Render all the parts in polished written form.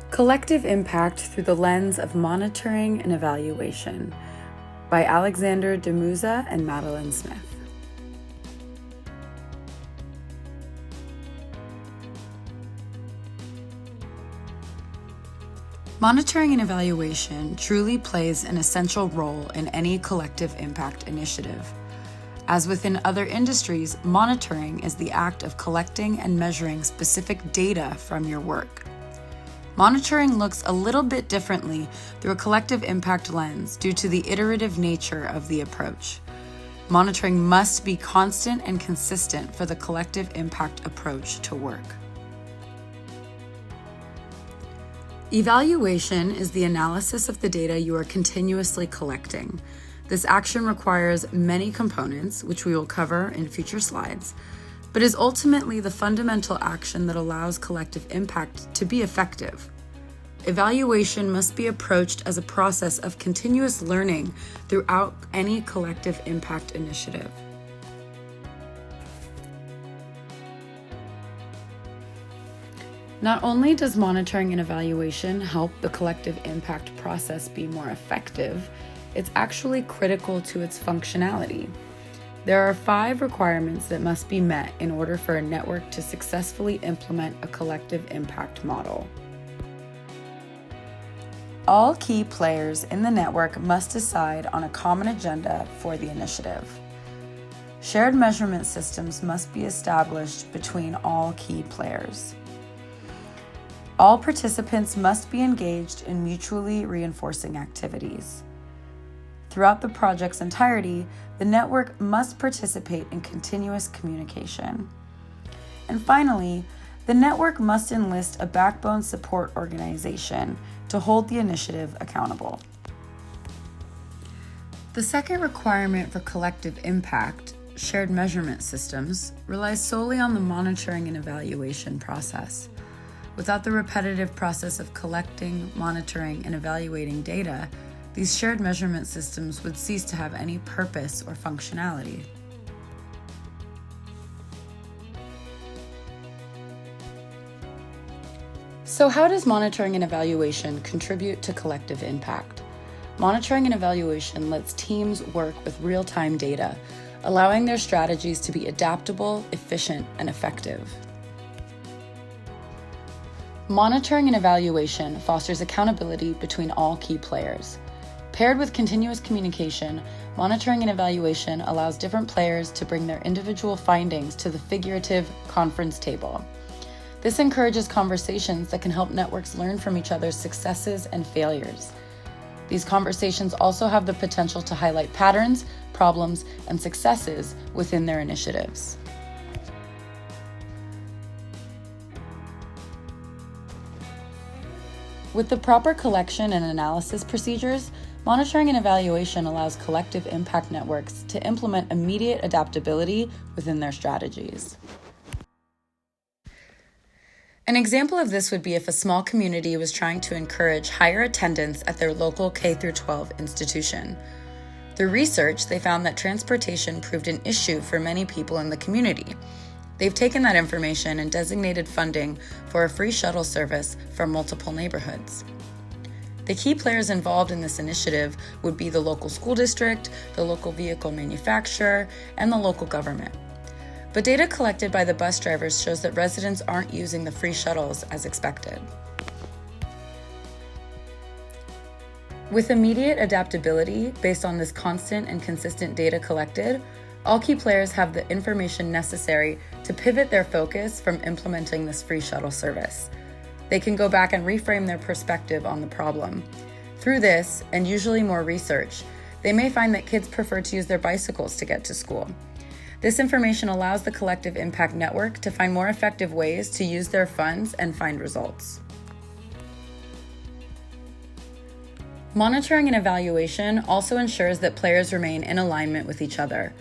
Collective Impact Through the Lens of Monitoring and Evaluation by Alexander Demusa and Madeline Smith. Monitoring and evaluation truly plays an essential role in any collective impact initiative. As within other industries, monitoring is the act of collecting and measuring specific data from your work. Monitoring looks a little bit differently through a collective impact lens due to the iterative nature of the approach. Monitoring must be constant and consistent for the collective impact approach to work. Evaluation is the analysis of the data you are continuously collecting. This action requires many components, which we will cover in future slides, but is ultimately the fundamental action that allows collective impact to be effective. Evaluation must be approached as a process of continuous learning throughout any collective impact initiative. Not only does monitoring and evaluation help the collective impact process be more effective, it's actually critical to its functionality. There are 5 requirements that must be met in order for a network to successfully implement a collective impact model. All key players in the network must decide on a common agenda for the initiative. Shared measurement systems must be established between all key players. All participants must be engaged in mutually reinforcing activities. Throughout the project's entirety, the network must participate in continuous communication. And finally, the network must enlist a backbone support organization to hold the initiative accountable. The second requirement for collective impact, shared measurement systems, relies solely on the monitoring and evaluation process. Without the repetitive process of collecting, monitoring, and evaluating data, these shared measurement systems would cease to have any purpose or functionality. So how does monitoring and evaluation contribute to collective impact? Monitoring and evaluation lets teams work with real-time data, allowing their strategies to be adaptable, efficient, and effective. Monitoring and evaluation fosters accountability between all key players. Paired with continuous communication, monitoring and evaluation allows different players to bring their individual findings to the figurative conference table. This encourages conversations that can help networks learn from each other's successes and failures. These conversations also have the potential to highlight patterns, problems, and successes within their initiatives. With the proper collection and analysis procedures, monitoring and evaluation allows collective impact networks to implement immediate adaptability within their strategies. An example of this would be if a small community was trying to encourage higher attendance at their local K-12 institution. Through research, they found that transportation proved an issue for many people in the community. They've taken that information and designated funding for a free shuttle service for multiple neighborhoods. The key players involved in this initiative would be the local school district, the local vehicle manufacturer, and the local government. But data collected by the bus drivers shows that residents aren't using the free shuttles as expected. With immediate adaptability based on this constant and consistent data collected, all key players have the information necessary to pivot their focus from implementing this free shuttle service. They can go back and reframe their perspective on the problem. Through this, and usually more research, they may find that kids prefer to use their bicycles to get to school. This information allows the collective impact network to find more effective ways to use their funds and find results. Monitoring and evaluation also ensures that players remain in alignment with each other.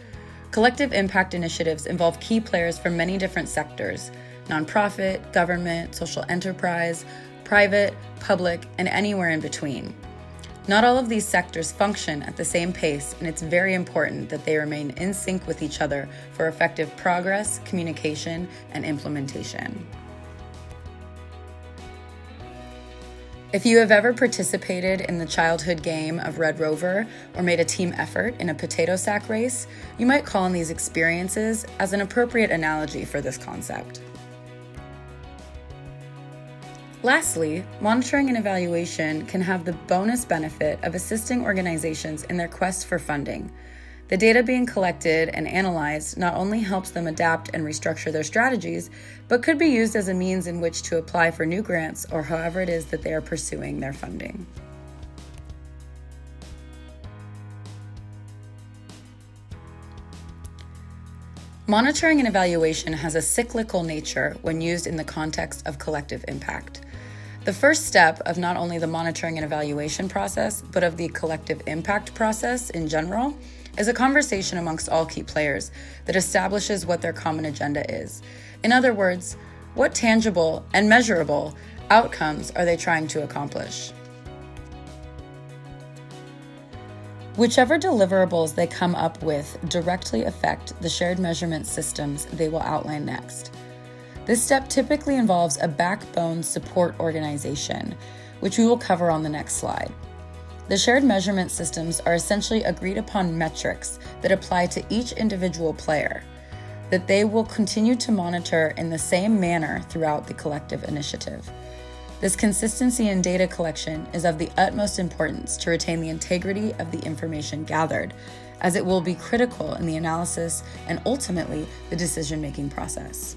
Collective impact initiatives involve key players from many different sectors: nonprofit, government, social enterprise, private, public, and anywhere in between. Not all of these sectors function at the same pace, and it's very important that they remain in sync with each other for effective progress, communication, and implementation. If you have ever participated in the childhood game of Red Rover or made a team effort in a potato sack race, you might call on these experiences as an appropriate analogy for this concept. Lastly, monitoring and evaluation can have the bonus benefit of assisting organizations in their quest for funding. The data being collected and analyzed not only helps them adapt and restructure their strategies, but could be used as a means in which to apply for new grants or however it is that they are pursuing their funding. Monitoring and evaluation has a cyclical nature when used in the context of collective impact. The first step of not only the monitoring and evaluation process, but of the collective impact process in general, is a conversation amongst all key players that establishes what their common agenda is. In other words, what tangible and measurable outcomes are they trying to accomplish? Whichever deliverables they come up with directly affect the shared measurement systems they will outline next. This step typically involves a backbone support organization, which we will cover on the next slide. The shared measurement systems are essentially agreed upon metrics that apply to each individual player, that they will continue to monitor in the same manner throughout the collective initiative. This consistency in data collection is of the utmost importance to retain the integrity of the information gathered, as it will be critical in the analysis and ultimately the decision-making process.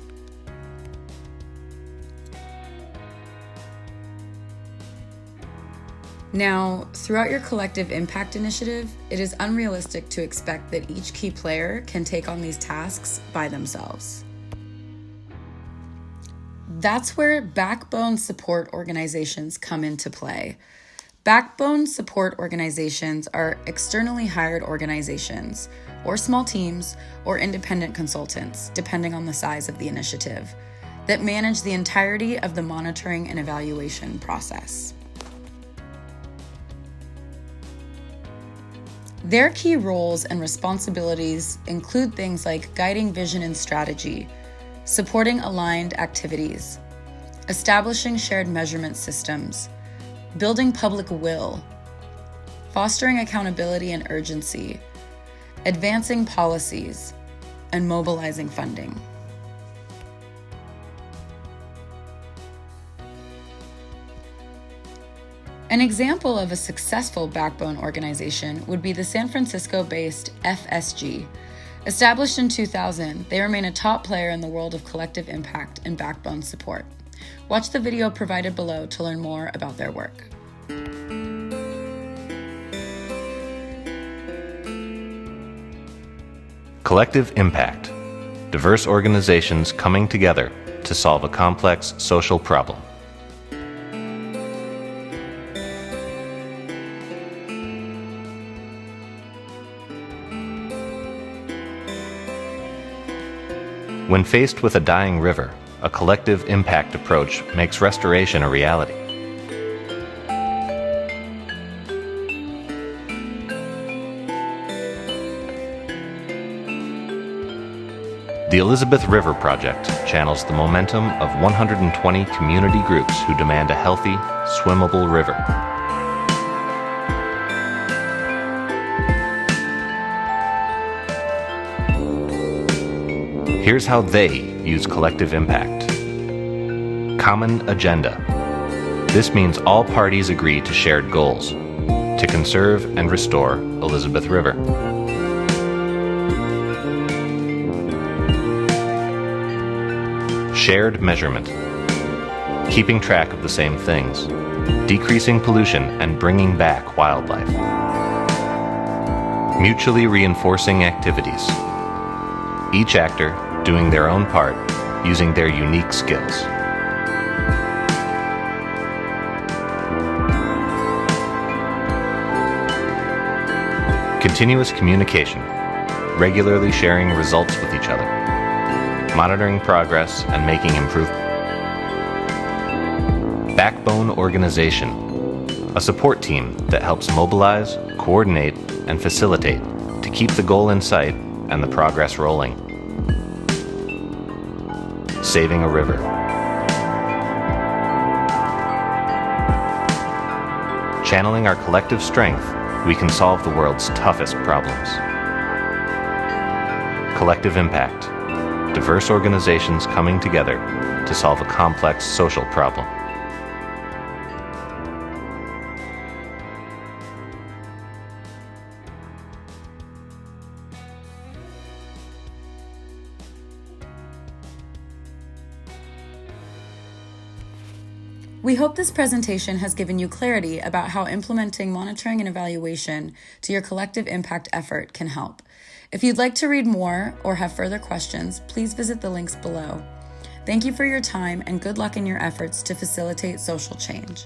Now, throughout your collective impact initiative, it is unrealistic to expect that each key player can take on these tasks by themselves. That's where backbone support organizations come into play. Backbone support organizations are externally hired organizations, or small teams, or independent consultants, depending on the size of the initiative, that manage the entirety of the monitoring and evaluation process. Their key roles and responsibilities include things like guiding vision and strategy, supporting aligned activities, establishing shared measurement systems, building public will, fostering accountability and urgency, advancing policies, and mobilizing funding. An example of a successful backbone organization would be the San Francisco-based FSG. Established in 2000, they remain a top player in the world of collective impact and backbone support. Watch the video provided below to learn more about their work. Collective impact. Diverse organizations coming together to solve a complex social problem. When faced with a dying river, a collective impact approach makes restoration a reality. The Elizabeth River Project channels the momentum of 120 community groups who demand a healthy, swimmable river. Here's how they use collective impact. Common agenda. This means all parties agree to shared goals to conserve and restore Elizabeth River. Shared measurement. Keeping track of the same things, decreasing pollution and bringing back wildlife. Mutually reinforcing activities. Each actor doing their own part, using their unique skills. Continuous communication, regularly sharing results with each other, monitoring progress and making improvement. Backbone organization, a support team that helps mobilize, coordinate, and facilitate to keep the goal in sight and the progress rolling. Saving a river. Channeling our collective strength, we can solve the world's toughest problems. Collective Impact. Diverse organizations coming together to solve a complex social problem. We hope this presentation has given you clarity about how implementing monitoring and evaluation to your collective impact effort can help. If you'd like to read more or have further questions, please visit the links below. Thank you for your time and good luck in your efforts to facilitate social change.